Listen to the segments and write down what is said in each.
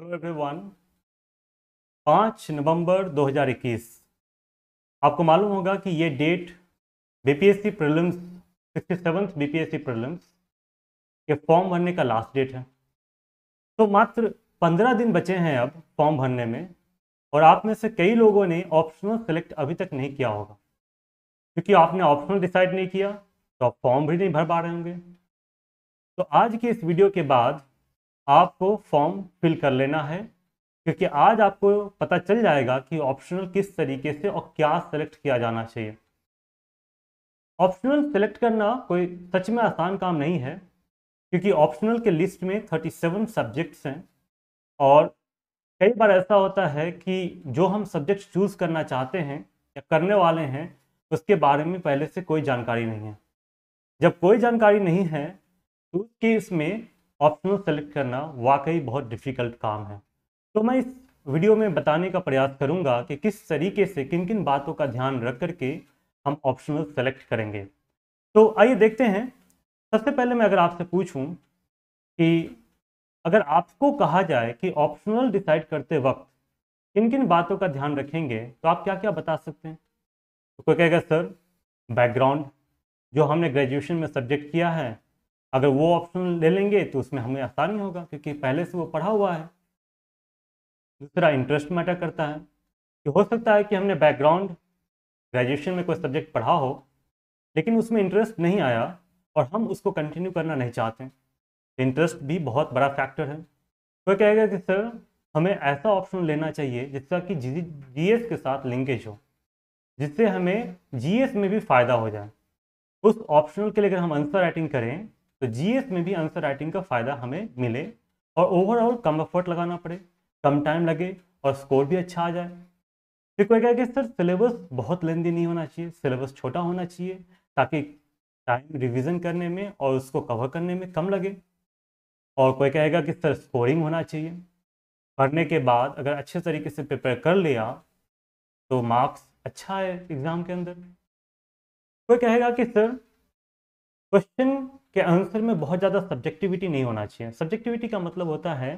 Hello everyone. 5 नवंबर 2021। आपको मालूम होगा कि ये date BPSC prelims 67th BPSC prelims के फॉर्म भरने का लास्ट डेट है। तो मात्र 15 दिन बचे हैं अब फॉर्म भरने में, और आप में से कई लोगों ने ऑप्शनल सेलेक्ट अभी तक नहीं किया होगा। क्योंकि आपने ऑप्शनल डिसाइड नहीं किया तो आप फॉर्म भी नहीं भर पा रहे होंगे। तो आज की इस वीडियो के बाद आपको फॉर्म फिल कर लेना है, क्योंकि आज आपको पता चल जाएगा कि ऑप्शनल किस तरीके से और क्या सेलेक्ट किया जाना चाहिए। ऑप्शनल सेलेक्ट करना कोई सच में आसान काम नहीं है, क्योंकि ऑप्शनल के लिस्ट में 37 सब्जेक्ट्स हैं, और कई बार ऐसा होता है कि जो हम सब्जेक्ट चूज़ करना चाहते हैं या करने वाले हैं उसके बारे में पहले से कोई जानकारी नहीं है। जब कोई जानकारी नहीं है तो उस केस में ऑप्शनल सेलेक्ट करना वाकई बहुत डिफ़िकल्ट काम है। तो मैं इस वीडियो में बताने का प्रयास करूंगा कि किस तरीके से किन किन बातों का ध्यान रख करके हम ऑप्शनल सेलेक्ट करेंगे। तो आइए देखते हैं। सबसे पहले मैं अगर आपसे पूछूं कि अगर आपको कहा जाए कि ऑप्शनल डिसाइड करते वक्त किन किन बातों का ध्यान रखेंगे तो आप क्या क्या बता सकते हैं। तो कोई कहेगा सर बैकग्राउंड, जो हमने ग्रेजुएशन में सब्जेक्ट किया है, अगर वो ऑप्शनल ले लेंगे तो उसमें हमें आसानी होगा क्योंकि पहले से वो पढ़ा हुआ है। दूसरा इंटरेस्ट मैटर करता है कि हो सकता है कि हमने बैकग्राउंड ग्रेजुएशन में कोई सब्जेक्ट पढ़ा हो लेकिन उसमें इंटरेस्ट नहीं आया और हम उसको कंटिन्यू करना नहीं चाहते। इंटरेस्ट भी बहुत बड़ा फैक्टर है। कोई कहेगा कि सर हमें ऐसा ऑप्शन लेना चाहिए जिसका कि जीएस के साथ लिंकेज हो, जिससे हमें जीएस में भी फ़ायदा हो जाए। उस ऑप्शनल के लिए अगर हम आंसर राइटिंग करें तो जीएस में भी आंसर राइटिंग का फ़ायदा हमें मिले और ओवरऑल कम एफर्ट लगाना पड़े, कम टाइम लगे और स्कोर भी अच्छा आ जाए। फिर कोई कहेगा कि सर सिलेबस बहुत लेंदी नहीं होना चाहिए, सिलेबस छोटा होना चाहिए ताकि टाइम रिवीजन करने में और उसको कवर करने में कम लगे। और कोई कहेगा कि सर स्कोरिंग होना चाहिए, पढ़ने के बाद अगर अच्छे तरीके से प्रिपेयर कर लिया तो मार्क्स अच्छा है एग्ज़ाम के अंदर। कोई कहेगा कि सर क्वेश्चन के आंसर में बहुत ज़्यादा सब्जेक्टिविटी नहीं होना चाहिए। सब्जेक्टिविटी का मतलब होता है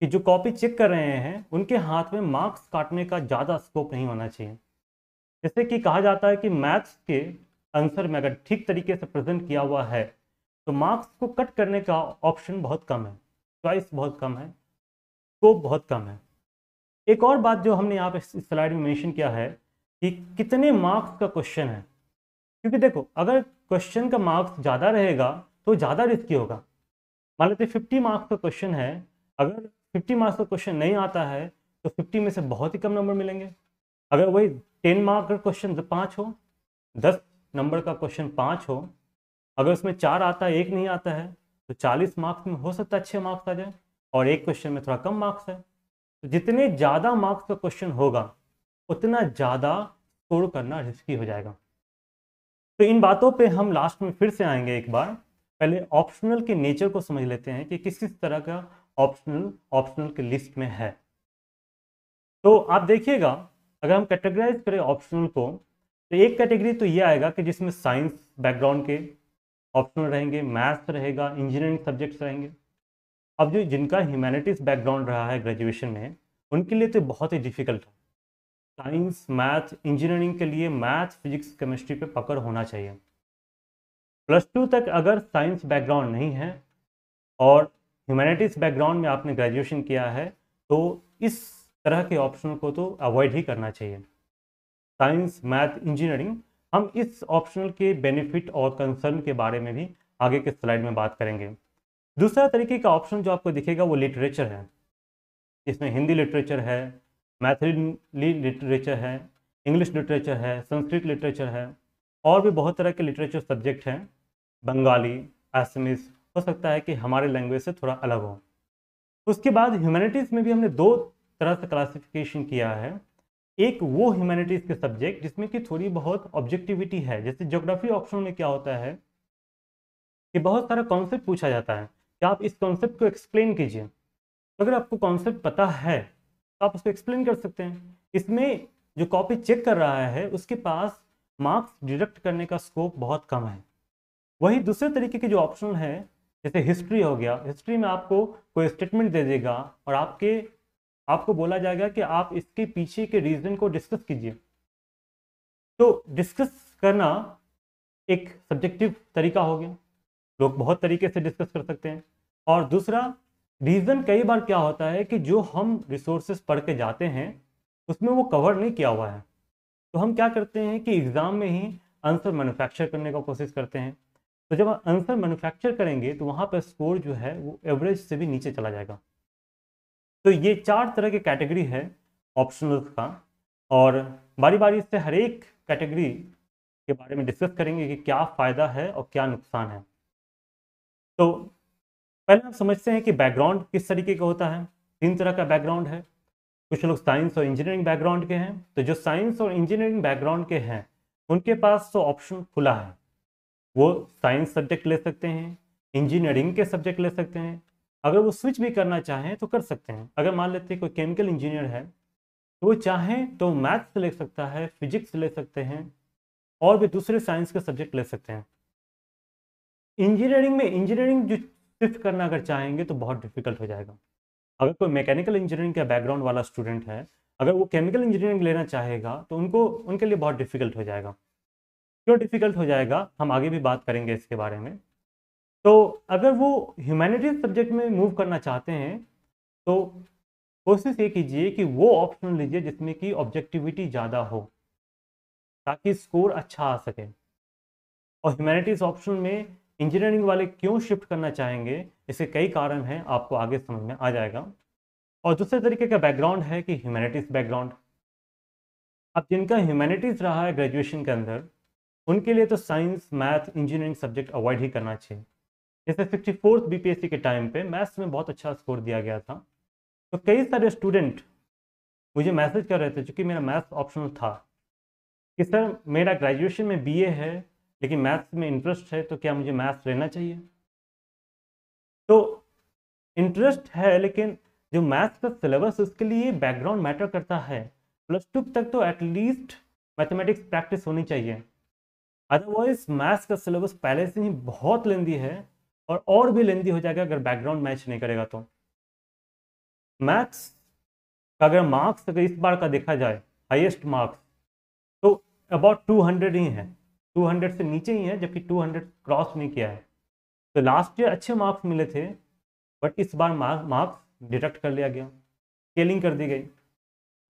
कि जो कॉपी चेक कर रहे हैं उनके हाथ में मार्क्स काटने का ज़्यादा स्कोप नहीं होना चाहिए। जैसे कि कहा जाता है कि मैथ्स के आंसर में अगर ठीक तरीके से प्रेजेंट किया हुआ है तो मार्क्स को कट करने का ऑप्शन बहुत कम है, चॉइस बहुत कम है, स्कोप बहुत कम है। एक और बात जो हमने यहाँ पे इस स्लाइड में मेंशन किया है कि कितने मार्क्स का क्वेश्चन है। क्योंकि देखो अगर क्वेश्चन का मार्क्स ज़्यादा रहेगा तो ज़्यादा रिस्की होगा। मान लेते 50 मार्क्स का क्वेश्चन है, अगर 50 मार्क्स का क्वेश्चन नहीं आता है तो 50 में से बहुत ही कम नंबर मिलेंगे। अगर वही 10 मार्क का क्वेश्चन 5 हो, 10 नंबर का क्वेश्चन 5 हो, अगर उसमें 4 आता है 1 नहीं आता है तो 40 मार्क्स में हो सकता है 6 मार्क्स आ जाए और एक क्वेश्चन में थोड़ा कम मार्क्स है। तो जितने ज़्यादा मार्क्स का क्वेश्चन होगा उतना ज़्यादा स्कोर करना रिस्की हो जाएगा। तो इन बातों पे हम लास्ट में फिर से आएंगे। एक बार पहले ऑप्शनल के नेचर को समझ लेते हैं कि किस किस तरह का ऑप्शनल के लिस्ट में है। तो आप देखिएगा अगर हम कैटेगराइज करें ऑप्शनल को तो एक कैटेगरी तो ये आएगा कि जिसमें साइंस बैकग्राउंड के ऑप्शनल रहेंगे, मैथ्स रहेगा, इंजीनियरिंग सब्जेक्ट्स रहेंगे। अब जो जिनका ह्यूमैनिटीज़ बैकग्राउंड रहा है ग्रेजुएशन में उनके लिए तो बहुत ही डिफिकल्ट है। साइंस मैथ इंजीनियरिंग के लिए मैथ फिजिक्स केमिस्ट्री पे पकड़ होना चाहिए। +2 तक अगर साइंस बैकग्राउंड नहीं है और ह्यूमैनिटीज़ बैकग्राउंड में आपने ग्रेजुएशन किया है तो इस तरह के ऑप्शनल को तो अवॉइड ही करना चाहिए। साइंस मैथ इंजीनियरिंग, हम इस ऑप्शनल के बेनिफिट और कंसर्न के बारे में भी आगे के स्लाइड में बात करेंगे। दूसरा तरीके का ऑप्शन जो आपको दिखेगा वो लिटरेचर है। इसमें हिंदी लिटरेचर है, मैथिली लिटरेचर है, इंग्लिश लिटरेचर है, संस्कृत लिटरेचर है, और भी बहुत तरह के लिटरेचर सब्जेक्ट हैं। बंगाली, असमीज, हो सकता है कि हमारे लैंग्वेज से थोड़ा अलग हो। उसके बाद ह्यूमैनिटीज़ में भी हमने दो तरह से क्लासिफिकेशन किया है। एक वो ह्यूमैनिटीज़ के सब्जेक्ट जिसमें कि थोड़ी बहुत ऑब्जेक्टिविटी है, जैसे ज्योग्राफी ऑप्शन में क्या होता है कि बहुत सारा कॉन्सेप्ट पूछा जाता है कि आप इस कॉन्सेप्ट को एक्सप्लेन कीजिए। तो अगर आपको कॉन्सेप्ट पता है तो आप उसको एक्सप्लेन कर सकते हैं। इसमें जो कॉपी चेक कर रहा है उसके पास मार्क्स डिडक्ट करने का स्कोप बहुत कम है। वही दूसरे तरीके के जो ऑप्शनल है जैसे हिस्ट्री हो गया, हिस्ट्री में आपको कोई स्टेटमेंट दे देगा और आपको बोला जाएगा कि आप इसके पीछे के रीज़न को डिस्कस कीजिए। तो डिस्कस करना एक सब्जेक्टिव तरीका हो गया, लोग बहुत तरीके से डिस्कस कर सकते हैं। और दूसरा रीज़न, कई बार क्या होता है कि जो हम रिसोर्सेज पढ़ के जाते हैं उसमें वो कवर नहीं किया हुआ है, तो हम क्या करते हैं कि एग्ज़ाम में ही आंसर मैन्युफैक्चर करने का कोशिश करते हैं। तो जब आंसर मैन्युफैक्चर करेंगे तो वहाँ पर स्कोर जो है वो एवरेज से भी नीचे चला जाएगा। तो ये 4 तरह के कैटेगरी है ऑप्शनल्स का, और बारी बारी से हर एक कैटेगरी के बारे में डिस्कस करेंगे कि क्या फ़ायदा है और क्या नुकसान है। तो पहले हम समझते हैं कि बैकग्राउंड किस तरीके का होता है। 3 तरह का बैकग्राउंड है। कुछ लोग साइंस और इंजीनियरिंग बैकग्राउंड के हैं, तो जो साइंस और इंजीनियरिंग बैकग्राउंड के हैं उनके पास तो ऑप्शन खुला है, वो साइंस सब्जेक्ट ले सकते हैं, इंजीनियरिंग के सब्जेक्ट ले सकते हैं। अगर वो स्विच भी करना चाहें तो कर सकते हैं। अगर मान लेते हैं कोई केमिकल इंजीनियर है तो वो चाहें तो मैथ्स ले सकता है, फिजिक्स ले सकते हैं और भी दूसरे साइंस के सब्जेक्ट ले सकते हैं। इंजीनियरिंग जो शिफ्ट करना अगर चाहेंगे तो बहुत डिफिकल्ट हो जाएगा। अगर कोई मैकेनिकल इंजीनियरिंग का बैकग्राउंड वाला स्टूडेंट है, अगर वो केमिकल इंजीनियरिंग लेना चाहेगा तो उनके लिए बहुत डिफिकल्ट हो जाएगा। क्यों डिफिकल्ट हो जाएगा, हम आगे भी बात करेंगे इसके बारे में। तो अगर वो ह्यूमैनिटीज सब्जेक्ट में मूव करना चाहते हैं तो कोशिश ये कीजिए कि वो ऑप्शन लीजिए जिसमें कि ऑब्जेक्टिविटी ज़्यादा हो, ताकि स्कोर अच्छा आ सके। और ह्यूमैनिटीज ऑप्शन में इंजीनियरिंग वाले क्यों शिफ्ट करना चाहेंगे, इसके कई कारण हैं, आपको आगे समझ में आ जाएगा। और दूसरे तरीके का बैकग्राउंड है कि ह्यूमैनिटीज बैकग्राउंड। अब जिनका ह्यूमैनिटीज रहा है ग्रेजुएशन के अंदर, उनके लिए तो science, math, engineering subject avoid ही करना चाहिए। जैसे 64th बीपीएससी के टाइम पे मैथ्स में बहुत अच्छा स्कोर दिया गया था, तो कई सारे स्टूडेंट मुझे मैसेज कर रहे थे, चूँकि मेरा मैथ्स ऑप्शनल था, कि सर मेरा ग्रेजुएशन में बीए है लेकिन मैथ्स में इंटरेस्ट है, तो क्या मुझे मैथ्स लेना चाहिए। तो इंटरेस्ट है, लेकिन जो मैथ्स का सिलेबस उसके लिए बैकग्राउंड मैटर करता है। +2 तक तो एटलीस्ट मैथमेटिक्स प्रैक्टिस होनी चाहिए, अदरवाइज मैथ्स का सिलेबस पहले से ही बहुत लेंदी है और भी लेंदी हो जाएगा अगर बैकग्राउंड मैच नहीं करेगा। तो मैथ्स का अगर मार्क्स अगर इस बार का देखा जाए, हाईएस्ट मार्क्स तो अबाउट 200 ही है, 200 से नीचे ही है, जबकि 200 क्रॉस नहीं किया है। तो लास्ट ईयर अच्छे मार्क्स मिले थे, बट इस बार मार्क्स डिडक्ट कर लिया गया, स्केलिंग कर दी गई।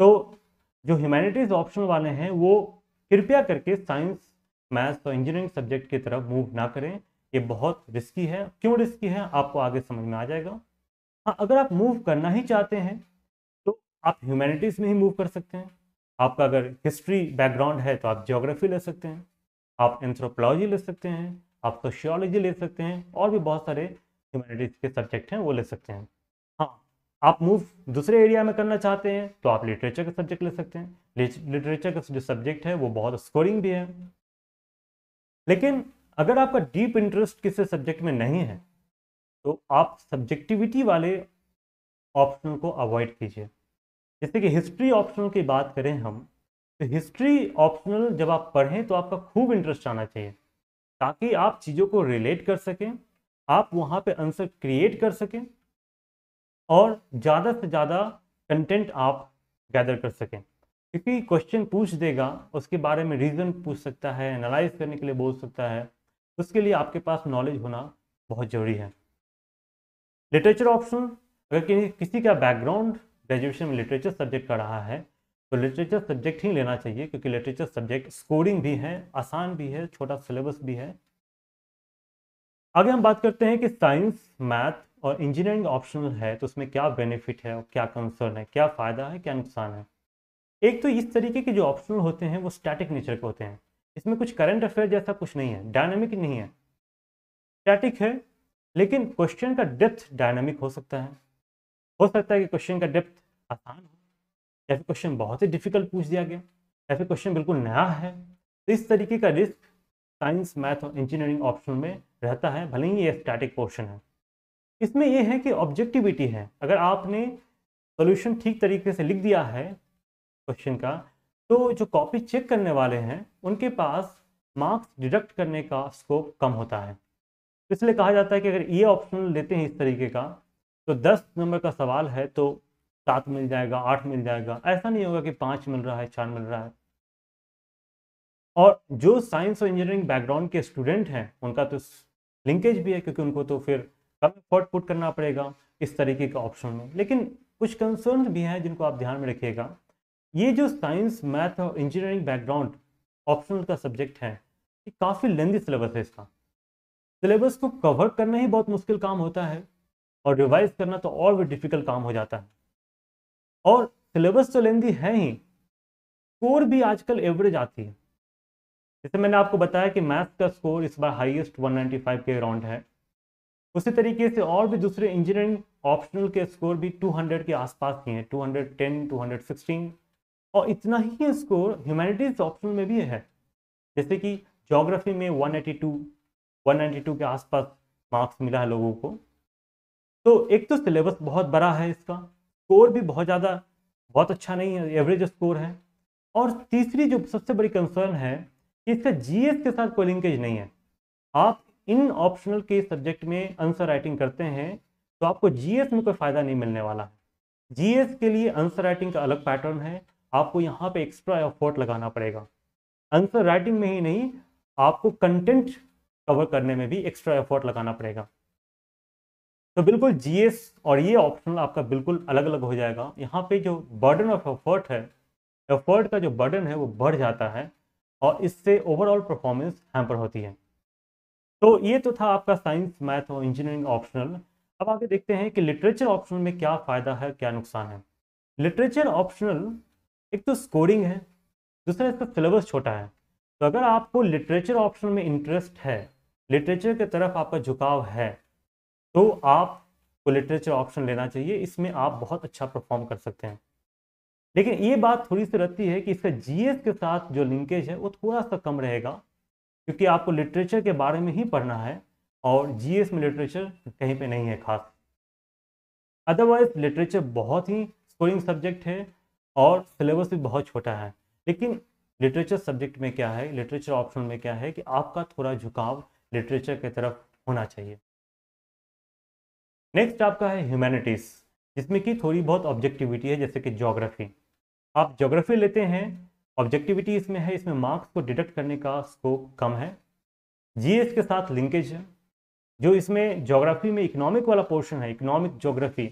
तो जो ह्यूमैनिटीज़ ऑप्शन वाले हैं वो कृपया करके साइंस, मैथ्स और इंजीनियरिंग सब्जेक्ट की तरफ मूव ना करें। ये बहुत रिस्की है। क्यों रिस्की है आपको आगे समझ में आ जाएगा। हाँ, अगर आप मूव करना ही चाहते हैं तो आप ह्यूमैनिटीज़ में ही मूव कर सकते हैं। आपका अगर हिस्ट्री बैकग्राउंड है तो आप ज्योग्राफी ले सकते हैं, आप एंथ्रोपोलॉजी ले सकते हैं, आप सोशियोलॉजी ले सकते हैं, और भी बहुत सारे ह्यूमैनिटीज़ के सब्जेक्ट हैं वो ले सकते हैं। हाँ, आप मूव दूसरे एरिया में करना चाहते हैं तो आप लिटरेचर का सब्जेक्ट ले सकते हैं। लिटरेचर का जो सब्जेक्ट है वो बहुत स्कोरिंग भी है। लेकिन अगर आपका डीप इंटरेस्ट किसी सब्जेक्ट में नहीं है तो आप सब्जेक्टिविटी वाले ऑप्शनल को अवॉइड कीजिए। जैसे कि हिस्ट्री ऑप्शनल की बात करें हम, तो हिस्ट्री ऑप्शनल जब आप पढ़ें तो आपका खूब इंटरेस्ट आना चाहिए, ताकि आप चीज़ों को रिलेट कर सकें, आप वहाँ पे आंसर क्रिएट कर सकें और ज़्यादा से ज़्यादा कंटेंट आप गैदर कर सकें। क्योंकि क्वेश्चन पूछ देगा, उसके बारे में रीज़न पूछ सकता है, एनालाइज करने के लिए बोल सकता है, उसके लिए आपके पास नॉलेज होना बहुत ज़रूरी है। लिटरेचर ऑप्शन, अगर किसी का बैकग्राउंड ग्रेजुएशन में लिटरेचर सब्जेक्ट का रहा है तो लिटरेचर सब्जेक्ट ही लेना चाहिए, क्योंकि लिटरेचर सब्जेक्ट स्कोरिंग भी है, आसान भी है, छोटा सिलेबस भी है। आगे हम बात करते हैं कि साइंस, मैथ और इंजीनियरिंग ऑप्शनल है तो उसमें क्या बेनिफिट है और क्या कंसर्न है, क्या फ़ायदा है, क्या नुकसान है। एक तो इस तरीके के जो ऑप्शनल होते हैं वो स्टैटिक नेचर के होते हैं, इसमें कुछ करंट अफेयर जैसा कुछ नहीं है, डायनामिक नहीं है, स्टैटिक है। लेकिन क्वेश्चन का डेप्थ डायनामिक हो सकता है। हो सकता है कि क्वेश्चन का डेप्थ आसान हो, या फिर क्वेश्चन बहुत ही डिफिकल्ट पूछ दिया गया, या फिर क्वेश्चन बिल्कुल नया है। तो इस तरीके का रिस्क साइंस, मैथ और इंजीनियरिंग ऑप्शन में रहता है, भले ही ये स्टैटिक पोर्शन है। इसमें यह है कि ऑब्जेक्टिविटी है, अगर आपने सोल्यूशन ठीक तरीके से लिख दिया है क्वेश्चन का, तो जो कॉपी चेक करने वाले हैं उनके पास मार्क्स डिडक्ट करने का स्कोप कम होता है। इसलिए कहा जाता है कि अगर ये ऑप्शनल लेते हैं इस तरीके का, तो 10 नंबर का सवाल है तो 7 मिल जाएगा, 8 मिल जाएगा। ऐसा नहीं होगा कि 5 मिल रहा है, 4 मिल रहा है। और जो साइंस और इंजीनियरिंग बैकग्राउंड के स्टूडेंट हैं उनका तो लिंकेज भी है, क्योंकि उनको तो फिर कम एफर्ट पुट करना पड़ेगा इस तरीके के ऑप्शन में। लेकिन कुछ कंसर्न भी हैं जिनको आप ध्यान में रखिएगा। ये जो साइंस, मैथ और इंजीनियरिंग बैकग्राउंड ऑप्शनल का सब्जेक्ट है, ये काफ़ी लेंदी सिलेबस है। इसका सिलेबस को कवर करना ही बहुत मुश्किल काम होता है, और रिवाइज करना तो और भी डिफिकल्ट काम हो जाता है। और सिलेबस तो लेंदी है ही, स्कोर भी आजकल एवरेज आती है। जैसे मैंने आपको बताया कि मैथ्स का स्कोर इस बार हाईएस्ट 195 के अराउंड है, उसी तरीके से और भी दूसरे इंजीनियरिंग ऑप्शनल के स्कोर भी 200 के आसपास ही हैं, 210, 216। और इतना ही स्कोर ह्यूमैनिटीज ऑप्शनल में भी है। जैसे कि ज्योग्राफी में 192 के आसपास मार्क्स मिला है लोगों को। तो एक तो सिलेबस बहुत बड़ा है, इसका स्कोर भी बहुत अच्छा नहीं है, एवरेज स्कोर है। और तीसरी जो सबसे बड़ी कंसर्न है कि इसका जीएस के साथ कोई लिंकेज नहीं है। आप इन ऑप्शनल के सब्जेक्ट में आंसर राइटिंग करते हैं तो आपको जीएस में कोई फायदा नहीं मिलने वाला है। जीएस के लिए आंसर राइटिंग का अलग पैटर्न है, आपको यहाँ पे एक्स्ट्रा एफर्ट लगाना पड़ेगा। आंसर राइटिंग में ही नहीं, आपको कंटेंट कवर करने में भी एक्स्ट्रा एफर्ट लगाना पड़ेगा। तो बिल्कुल जीएस और ये ऑप्शनल आपका बिल्कुल अलग अलग हो जाएगा। यहाँ पे जो बर्डन ऑफ एफर्ट है, एफर्ट का जो बर्डन है वो बढ़ जाता है, और इससे ओवरऑल परफॉर्मेंस हैम्पर होती है। तो ये तो था आपका साइंस, मैथ और इंजीनियरिंग ऑप्शनल। अब आगे देखते हैं कि लिटरेचर ऑप्शनल में क्या फ़ायदा है, क्या नुकसान है। लिटरेचर ऑप्शनल एक तो स्कोरिंग है, दूसरा इसका सिलेबस छोटा है। तो अगर आपको लिटरेचर ऑप्शनल में इंटरेस्ट है, लिटरेचर की तरफ आपका झुकाव है, तो आपको लिटरेचर ऑप्शन लेना चाहिए। इसमें आप बहुत अच्छा परफॉर्म कर सकते हैं। लेकिन ये बात थोड़ी सी रहती है कि इसका जीएस के साथ जो लिंकेज है वो थोड़ा सा कम रहेगा, क्योंकि आपको लिटरेचर के बारे में ही पढ़ना है, और जीएस में लिटरेचर कहीं पे नहीं है खास। अदरवाइज लिटरेचर बहुत ही स्कोरिंग सब्जेक्ट है, और सिलेबस भी बहुत छोटा है। लेकिन लिटरेचर सब्जेक्ट में क्या है, लिटरेचर ऑप्शन में क्या है कि आपका थोड़ा झुकाव लिटरेचर की तरफ होना चाहिए। नेक्स्ट आपका है ह्यूमैनिटीज़, जिसमें कि थोड़ी बहुत ऑब्जेक्टिविटी है, जैसे कि ज्योग्राफी। आप ज्योग्राफी लेते हैं, ऑब्जेक्टिविटी इसमें है, इसमें मार्क्स को डिडक्ट करने का स्कोप कम है। जीएस के साथ लिंकेज है। जो इसमें ज्योग्राफी में इकोनॉमिक वाला पोर्शन है, इकोनॉमिक ज्योग्राफी,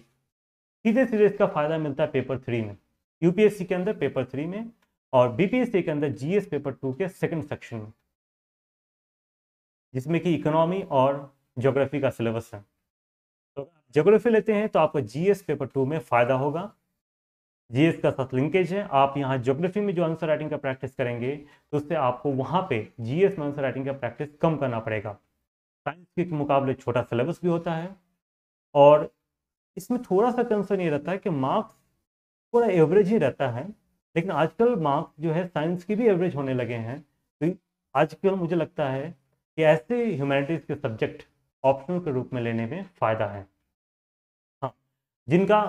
सीधे सीधे इसका फायदा मिलता है पेपर 3 में, यूपीएससी के अंदर पेपर 3 में, और बीपीएससी के अंदर जीएस पेपर 2 के सेकंड सेक्शन में, जिसमें कि इकोनॉमी और ज्योग्राफी का सिलेबस है। तो ज्योग्राफी लेते हैं तो आपको जीएस पेपर 2 में फायदा होगा। जीएस का साथ लिंकेज है। आप यहाँ ज्योग्राफी में जो आंसर राइटिंग का प्रैक्टिस करेंगे तो उससे आपको वहाँ पे जीएस में आंसर राइटिंग का प्रैक्टिस कम करना पड़ेगा। साइंस के मुकाबले छोटा सिलेबस भी होता है, और इसमें थोड़ा सा कंसर्न ये रहता है कि मार्क्स थोड़ा एवरेज ही रहता है। लेकिन आजकल मार्क्स जो है साइंस की भी एवरेज होने लगे हैं। तो आजकल मुझे लगता है कि ऐसे ह्यूमैनिटीज़ के सब्जेक्ट ऑप्शनल के रूप में लेने में फ़ायदा है। हाँ, जिनका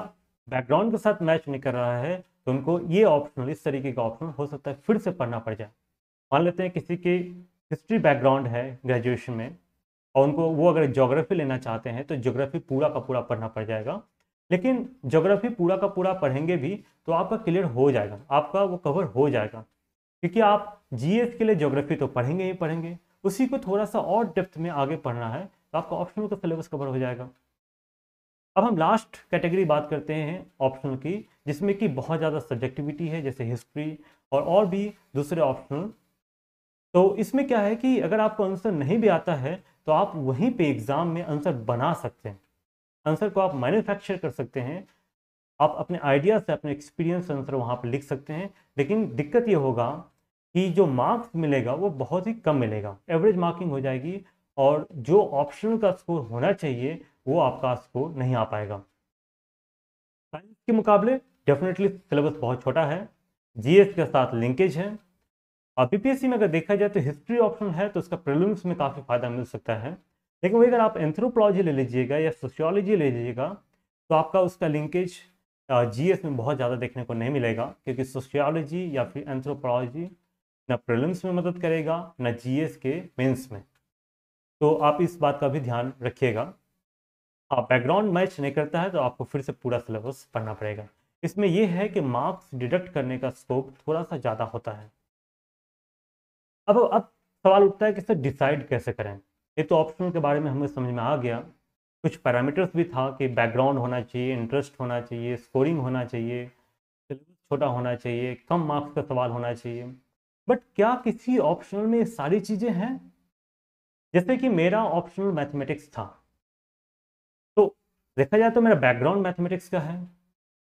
बैकग्राउंड के साथ मैच नहीं कर रहा है तो उनको ये ऑप्शनल, इस तरीके का ऑप्शनल हो सकता है फिर से पढ़ना पड़ जाए। मान लेते हैं किसी की हिस्ट्री बैकग्राउंड है ग्रेजुएशन में, और उनको वो अगर ज्योग्राफी लेना चाहते हैं तो ज्योग्राफी पूरा का पूरा पढ़ना पड़ जाएगा। लेकिन ज्योग्राफी पूरा का पूरा पढ़ेंगे भी तो आपका क्लियर हो जाएगा, आपका वो कवर हो जाएगा, क्योंकि आप जीएस के लिए ज्योग्राफी तो पढ़ेंगे ही पढ़ेंगे, उसी को थोड़ा सा और डेप्थ में आगे पढ़ना है तो आपका ऑप्शनल का सिलेबस कवर हो जाएगा। अब हम लास्ट कैटेगरी बात करते हैं ऑप्शनल की, जिसमें कि बहुत ज़्यादा सब्जेक्टिविटी है, जैसे हिस्ट्री और भी दूसरे ऑप्शनल। तो इसमें क्या है कि अगर आपको आंसर नहीं भी आता है तो आप वहीं पे एग्ज़ाम में आंसर बना सकते हैं, आंसर को आप मैन्युफैक्चर कर सकते हैं। आप अपने आइडिया से, अपने एक्सपीरियंस आंसर वहाँ पर लिख सकते हैं। लेकिन दिक्कत ये होगा कि जो मार्क्स मिलेगा वो बहुत ही कम मिलेगा, एवरेज मार्किंग हो जाएगी, और जो ऑप्शनल का स्कोर होना चाहिए वो आपका स्कोर नहीं आ पाएगा। साइंस के मुकाबले डेफिनेटली सिलेबस बहुत छोटा है, जीएस के साथ लिंकेज है। और बीपीएससी में अगर देखा जाए तो हिस्ट्री ऑप्शन है तो उसका प्रीलिम्स में काफ़ी फायदा मिल सकता है। लेकिन वही अगर आप एंथ्रोपोलॉजी ले लीजिएगा या सोशियोलॉजी ले लीजिएगा तो आपका उसका लिंकेज जीएस में बहुत ज़्यादा देखने को नहीं मिलेगा, क्योंकि सोशियोलॉजी या फिर एंथ्रोपोलॉजी ना प्रीलिम्स में मदद करेगा ना जीएस के मेंस में। तो आप इस बात का भी ध्यान रखिएगा। हाँ, बैकग्राउंड मैच नहीं करता है तो आपको फिर से पूरा सिलेबस पढ़ना पड़ेगा। इसमें यह है कि मार्क्स डिडक्ट करने का स्कोप थोड़ा सा ज़्यादा होता है। अब सवाल उठता है कि इसे डिसाइड कैसे करें। ये तो ऑप्शनल के बारे में हमें समझ में आ गया, कुछ पैरामीटर्स भी था कि बैकग्राउंड होना चाहिए, इंटरेस्ट होना चाहिए, स्कोरिंग होना चाहिए, सिलेबस छोटा होना चाहिए, कम मार्क्स का सवाल होना चाहिए। बट क्या किसी ऑप्शनल में ये सारी चीज़ें हैं? जैसे कि मेरा ऑप्शनल मैथमेटिक्स था, तो देखा जाए तो मेरा बैकग्राउंड मैथमेटिक्स का है,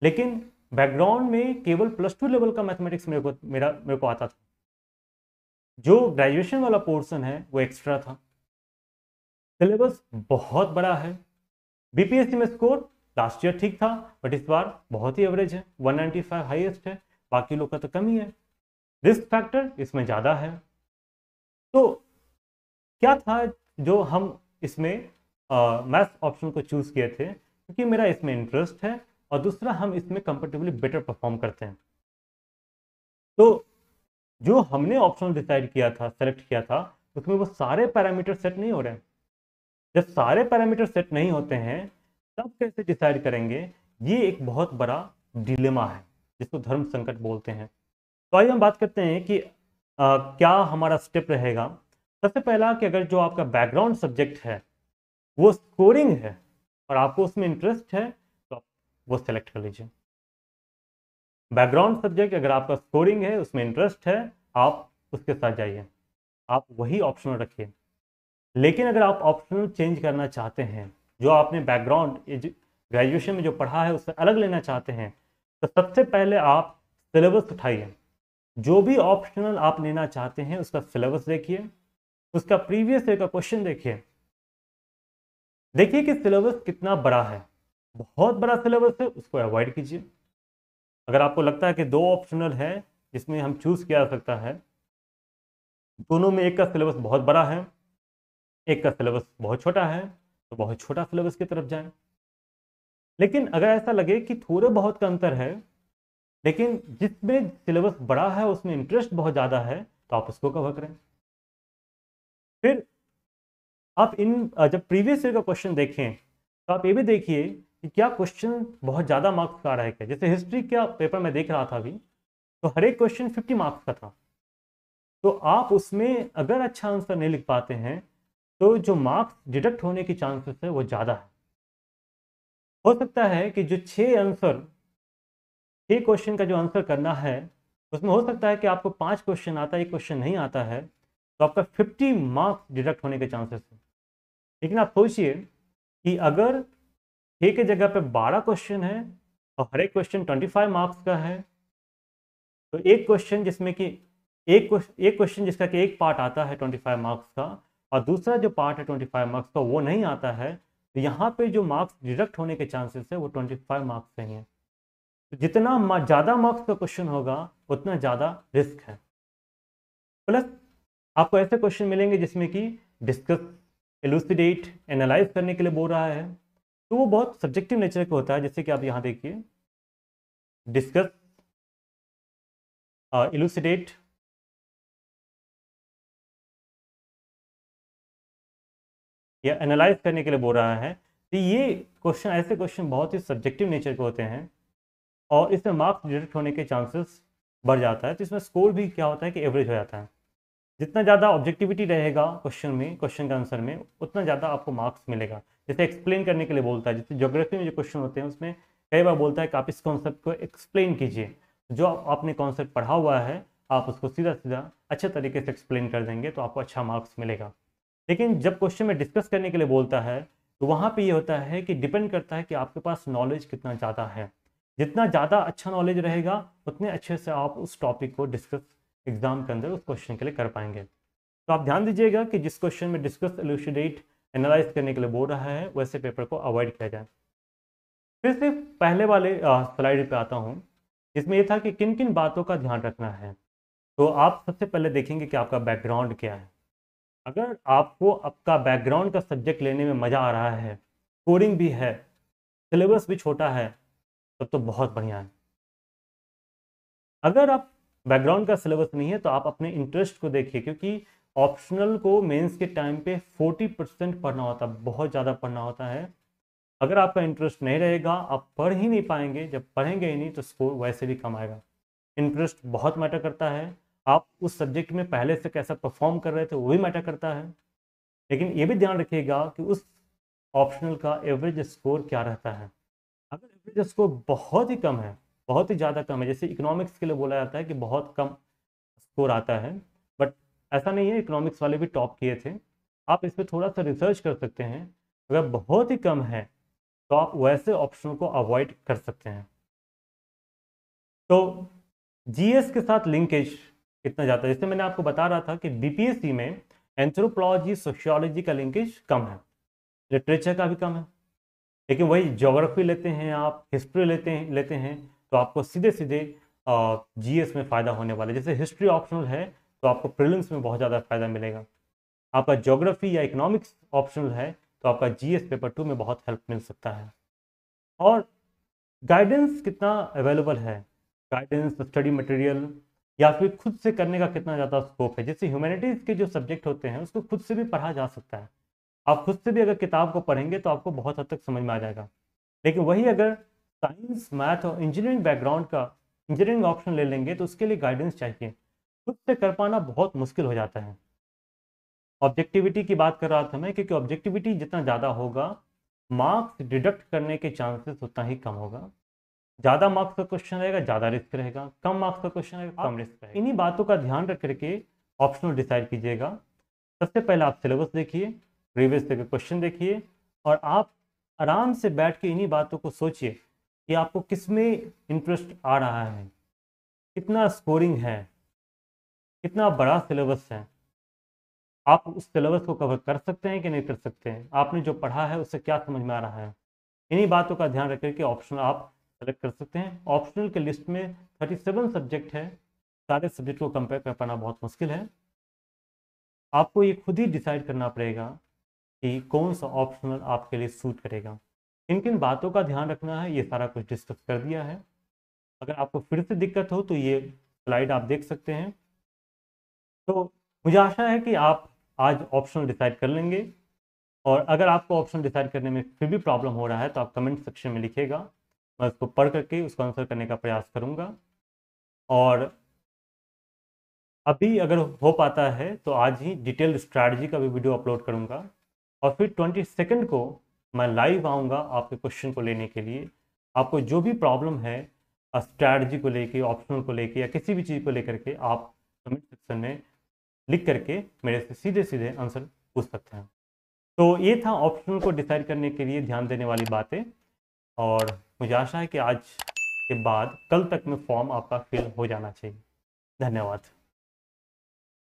लेकिन बैकग्राउंड में केवल +2 लेवल का मैथमेटिक्स मेरे को आता था। जो ग्रेजुएशन वाला पोर्शन है वो एक्स्ट्रा था। सिलेबस बहुत बड़ा है। बीपीएससी में स्कोर लास्ट ईयर ठीक था, बट इस बार बहुत ही एवरेज है, 195 हाईएस्ट है, बाकी लोग का तो कम ही है। रिस्क फैक्टर इसमें ज़्यादा है। तो क्या था जो हम इसमें मैथ्स ऑप्शन को चूज़ किए थे, क्योंकि मेरा इसमें इंटरेस्ट है और दूसरा हम इसमें कंपेरेटिवली बेटर परफॉर्म करते हैं। तो जो हमने ऑप्शन डिसाइड किया था, सेलेक्ट किया था, उसमें वो सारे पैरामीटर सेट नहीं हो रहे हैं। जब सारे पैरामीटर सेट नहीं होते हैं तब कैसे डिसाइड करेंगे? ये एक बहुत बड़ा डिलेमा है जिसको धर्म संकट बोलते हैं। तो आइए हम बात करते हैं कि क्या हमारा स्टेप रहेगा। सबसे पहला कि अगर जो आपका बैकग्राउंड सब्जेक्ट है वो स्कोरिंग है और आपको उसमें इंटरेस्ट है तो आप वो सेलेक्ट कर लीजिए। बैकग्राउंड सब्जेक्ट अगर आपका स्कोरिंग है, उसमें इंटरेस्ट है, आप उसके साथ जाइए, आप वही ऑप्शनल रखिए। लेकिन अगर आप ऑप्शनल चेंज करना चाहते हैं, जो आपने बैकग्राउंड ग्रेजुएशन में जो पढ़ा है उससे अलग लेना चाहते हैं, तो सबसे पहले आप सिलेबस उठाइए। जो भी ऑप्शनल आप लेना चाहते हैं उसका सिलेबस देखिए, उसका प्रीवियस ईयर का क्वेश्चन देखिए कि सिलेबस कितना बड़ा है। बहुत बड़ा सिलेबस है उसको अवॉइड कीजिए। अगर आपको लगता है कि 2 ऑप्शनल है जिसमें हम चूज किया जा सकता है, दोनों में एक का सिलेबस बहुत बड़ा है, एक का सिलेबस बहुत छोटा है, तो बहुत छोटा सिलेबस की तरफ जाएं। लेकिन अगर ऐसा लगे कि थोड़े बहुत का अंतर है, लेकिन जिसमें सिलेबस बड़ा है उसमें इंटरेस्ट बहुत ज़्यादा है, तो आप उसको कवर करें। फिर आप जब प्रीवियस ईयर का क्वेश्चन देखें तो आप ये भी देखिए कि क्या क्वेश्चन बहुत ज़्यादा मार्क्स का आ रहा है क्या। जैसे हिस्ट्री का पेपर मैं देख रहा था अभी, तो हर एक क्वेश्चन 50 मार्क्स का था। तो आप उसमें अगर अच्छा आंसर नहीं लिख पाते हैं तो जो मार्क्स डिडक्ट होने की चांसेस है वो ज़्यादा है। हो सकता है कि जो 6 क्वेश्चन का जो आंसर करना है उसमें हो सकता है कि आपको 5 क्वेश्चन आता है, 1 क्वेश्चन नहीं आता है, तो आपका 50 मार्क्स डिडक्ट होने के चांसेस है। लेकिन आप सोचिए कि अगर 6 के जगह पे 12 क्वेश्चन है और हर एक क्वेश्चन 25 मार्क्स का है, तो एक क्वेश्चन जिसमें कि एक क्वेश्चन जिसका कि एक पार्ट आता है 25 मार्क्स का और दूसरा जो पार्ट है 25 मार्क्स का वो नहीं आता है, तो यहाँ पे जो मार्क्स डिडक्ट होने के चांसेस है वो 25 मार्क्स से ही है। तो जितना ज़्यादा मार्क्स का क्वेश्चन होगा उतना ज़्यादा रिस्क है। प्लस आपको ऐसे क्वेश्चन मिलेंगे जिसमें कि डिस्कस, एलुसिडेट, एनालाइज करने के लिए बोल रहा है, तो वो बहुत सब्जेक्टिव नेचर का होता है। जैसे कि आप यहाँ देखिए, डिस्कस, एलुसिडेट, या एनालाइज करने के लिए बोल रहा है, तो ये क्वेश्चन, ऐसे क्वेश्चन बहुत ही सब्जेक्टिव नेचर के होते हैं और इसमें मार्क्स डिडक्ट होने के चांसेस बढ़ जाता है। तो इसमें स्कोर भी क्या होता है कि एवरेज हो जाता है। जितना ज़्यादा ऑब्जेक्टिविटी रहेगा क्वेश्चन में, क्वेश्चन के आंसर में, उतना ज़्यादा आपको मार्क्स मिलेगा। जैसे एक्सप्लेन करने के लिए बोलता है, जैसे ज्योग्राफी में जो क्वेश्चन होते हैं उसमें कई बार बोलता है कि आप इस कॉन्सेप्ट को एक्सप्लेन कीजिए। जो आपने कॉन्सेप्ट पढ़ा हुआ है आप उसको सीधा सीधा अच्छे तरीके से एक्सप्लेन कर देंगे तो आपको अच्छा मार्क्स मिलेगा। लेकिन जब क्वेश्चन में डिस्कस करने के लिए बोलता है तो वहाँ पे ये होता है कि डिपेंड करता है कि आपके पास नॉलेज कितना ज़्यादा है। जितना ज़्यादा अच्छा नॉलेज रहेगा उतने अच्छे से आप उस टॉपिक को डिस्कस एग्जाम के अंदर उस क्वेश्चन के लिए कर पाएंगे। तो आप ध्यान दीजिएगा कि जिस क्वेश्चन में डिस्कस, एलुसिडेट, एनालाइज करने के लिए बोल रहा है वैसे पेपर को अवॉइड किया जाए। फिर से पहले वाले स्लाइड पे आता हूँ, जिसमें ये था कि किन किन बातों का ध्यान रखना है। तो आप सबसे पहले देखेंगे कि आपका बैकग्राउंड क्या है। अगर आपको आपका बैकग्राउंड का सब्जेक्ट लेने में मज़ा आ रहा है, कोडिंग भी है, सिलेबस भी छोटा है, तब तो बहुत बढ़िया है। अगर आप बैकग्राउंड का सिलेबस नहीं है तो आप अपने इंटरेस्ट को देखिए, क्योंकि ऑप्शनल को मेंस के टाइम पे 40% पढ़ना होता है, बहुत ज़्यादा पढ़ना होता है। अगर आपका इंटरेस्ट नहीं रहेगा, आप पढ़ ही नहीं पाएंगे, जब पढ़ेंगे ही नहीं तो स्कोर वैसे भी कम आएगा। इंटरेस्ट बहुत मैटर करता है, आप उस सब्जेक्ट में पहले से कैसा परफॉर्म कर रहे थे वो भी मैटर करता है। लेकिन ये भी ध्यान रखिएगा कि उस ऑप्शनल का एवरेज स्कोर क्या रहता है। अगर एवरेज स्कोर बहुत ही कम है, बहुत ही ज़्यादा कम है, जैसे इकोनॉमिक्स के लिए बोला जाता है कि बहुत कम स्कोर आता है, बट ऐसा नहीं है, इकोनॉमिक्स वाले भी टॉप किए थे। आप इस पर थोड़ा सा रिसर्च कर सकते हैं। अगर बहुत ही कम है तो आप वैसे ऑप्शन को अवॉइड कर सकते हैं। तो जीएस के साथ लिंकेज कितना जाता है, जैसे मैंने आपको बता रहा था कि बीपीएससी में एंथ्रोपोलॉजी सोशियोलॉजी का लिंकेज कम है, लिटरेचर का भी कम है। लेकिन वही ज्योग्राफी लेते हैं आप, हिस्ट्री लेते हैं तो आपको सीधे सीधे जीएस में फ़ायदा होने वाला है। जैसे हिस्ट्री ऑप्शनल है तो आपको प्रीलिम्स में बहुत ज़्यादा फायदा मिलेगा। आपका ज्योग्राफी या इकोनॉमिक्स ऑप्शनल है तो आपका जीएस पेपर 2 में बहुत हेल्प मिल सकता है। और गाइडेंस कितना अवेलेबल है, गाइडेंस, स्टडी मटेरियल या फिर खुद से करने का कितना ज़्यादा स्कोप है। जैसे ह्यूमैनिटीज़ के जो सब्जेक्ट होते हैं उसको खुद से भी पढ़ा जा सकता है। आप खुद से भी अगर किताब को पढ़ेंगे तो आपको बहुत हद तक समझ में आ जाएगा। लेकिन वही अगर साइंस, मैथ और इंजीनियरिंग बैकग्राउंड का इंजीनियरिंग ऑप्शन ले लेंगे तो उसके लिए गाइडेंस चाहिए, खुद से कर पाना बहुत मुश्किल हो जाता है। ऑब्जेक्टिविटी की बात कर रहा था मैं, क्योंकि ऑब्जेक्टिविटी जितना ज़्यादा होगा, मार्क्स डिडक्ट करने के चांसेस उतना ही कम होगा। ज़्यादा मार्क्स का क्वेश्चन रहेगा ज़्यादा रिस्क रहेगा, कम मार्क्स का क्वेश्चन रहेगा कम रिस्क रहेगा। इन्हीं बातों का ध्यान रख करके ऑप्शनल डिसाइड कीजिएगा। सबसे पहले आप सिलेबस देखिए, प्रीवियस के क्वेश्चन देखिए, और आप आराम से बैठ के इन्हीं बातों को सोचिए कि आपको किस में इंटरेस्ट आ रहा है, कितना स्कोरिंग है, कितना बड़ा सिलेबस है, आप उस सिलेबस को कवर कर सकते हैं कि नहीं कर सकते हैं, आपने जो पढ़ा है उससे क्या समझ में आ रहा है। इन्हीं बातों का ध्यान रख करके ऑप्शनल आप सेलेक्ट कर सकते हैं। ऑप्शनल के लिस्ट में 37 सब्जेक्ट है, सारे सब्जेक्ट को कंपेयर कर पाना बहुत मुश्किल है। आपको ये खुद ही डिसाइड करना पड़ेगा कि कौन सा ऑप्शनल आपके लिए सूट करेगा। किन किन बातों का ध्यान रखना है ये सारा कुछ डिस्कस कर दिया है। अगर आपको फिर से दिक्कत हो तो ये स्लाइड आप देख सकते हैं। तो मुझे आशा है कि आप आज ऑप्शनल डिसाइड कर लेंगे, और अगर आपको ऑप्शनल डिसाइड करने में फिर भी प्रॉब्लम हो रहा है तो आप कमेंट सेक्शन में लिखिएगा, मैं उसको पढ़ करके उसको आंसर करने का प्रयास करूँगा। और अभी अगर हो पाता है तो आज ही डिटेल स्ट्रैटेजी का भी वीडियो अपलोड करूँगा, और फिर 22 को मैं लाइव आऊँगा आपके क्वेश्चन को लेने के लिए। आपको जो भी प्रॉब्लम है स्ट्रैटेजी को लेके, ऑप्शनल को लेके या किसी भी चीज़ को लेकर के, आप कमेंट सेक्शन में लिख करके मेरे से सीधे सीधे आंसर पूछ सकते हैं। तो ये था ऑप्शनल को डिसाइड करने के लिए ध्यान देने वाली बातें, और मुझे आशा है कि आज के बाद कल तक में फॉर्म आपका फिल हो जाना चाहिए। धन्यवाद।